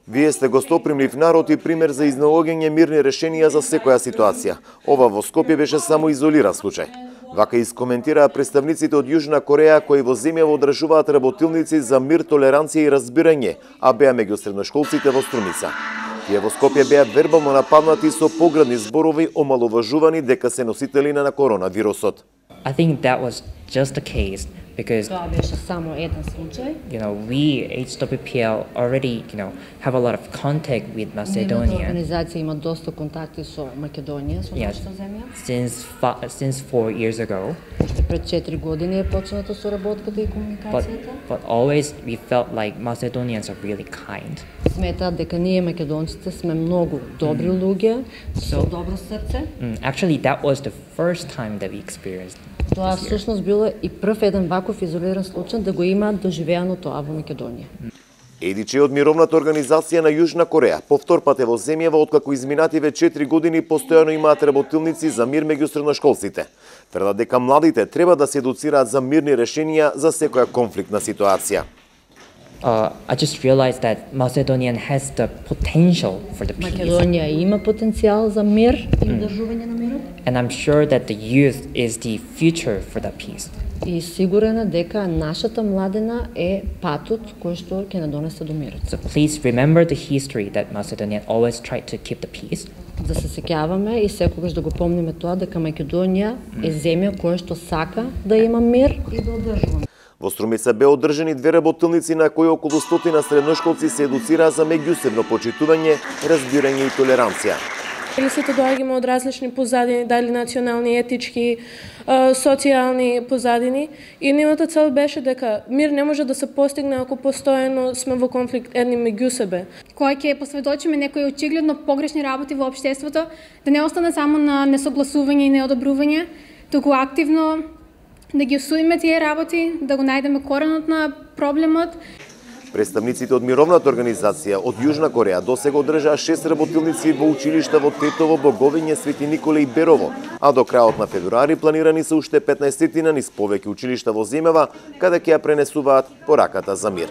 Вие сте гостопримлив народ и пример за изнаоѓање мирни решенија за секоја ситуација. Ова во Скопје беше само изолиран случај. Вака искоментираа представниците од Јужна Кореја кои во земјава одржуваат работилници за мир, толеранција и разбирање, а беа меѓу средношколците во Струмица. Тие во Скопје беа вербално нападнати со поградни зборови, омаловажувани дека се носители на коронавирусот. I think that was just the case because Тоа беше само еден случај. We HWPL already have a lot of contact with Macedonia. Организација има доста контакти со Македонија, со нашата земја. Since 4 years ago. Уште пред 4 години е почната соработката и комуникацијата. But always we felt like Macedonians are really kind. Сметаат дека ние македонците сме многу добри луѓе, со добро срце. Actually, that was the first time that we experienced. Тоа всушност било и прв еден ваков изолиран случај да го имаат доживеано тоа во Македонија. Едичи од мировната организација на Јужна Кореја повтор пат е во земјава откако изминативе 4 години постојано имаат работилници за мир меѓу средношколците. Тврдат дека младите треба да се едуцираат за мирни решенија за секоја конфликтна ситуација. I just realized that Macedonia has the potential for the peace. Македонија има потенцијал за мир и одржување на мирот. And I'm sure that the youth is the future for that peace. И сигурена дека нашата младина е патот кој што ќе не донесе до мирот. So please remember the history that Macedonia always tried to keep the peace. Да се сеќаваме и секогаш да го помниме тоа дека Македонија е земја која што сака да има мир и да одржува. Во Струмица беа одржани 2 работилници на кои околу 100 средношколци се едуцираа за меѓусебно почитување, разбирање и толеранција. Сите доаѓаме од различни позадини, дали национални, етички, социјални позадини, и нивната цел беше дека мир не може да се постигне ако постојано сме во конфликт едни меѓу себе. Кој ќе посведочиме некои очигледно погрешни работи во општеството, да не остане само на несогласување и неодобрување, туку активно да ги осудиме тие работи, да го најдеме коренот на проблемот. Представниците од мировната организација од Јужна Кореја досега одржаа 6 работилници во училишта во Тетово, Боговиње, Свети Николе и Берово, а до крајот на февруари планирани се уште 15 низ повеќе училишта во земјава, каде ќе ја пренесуваат пораката за мир.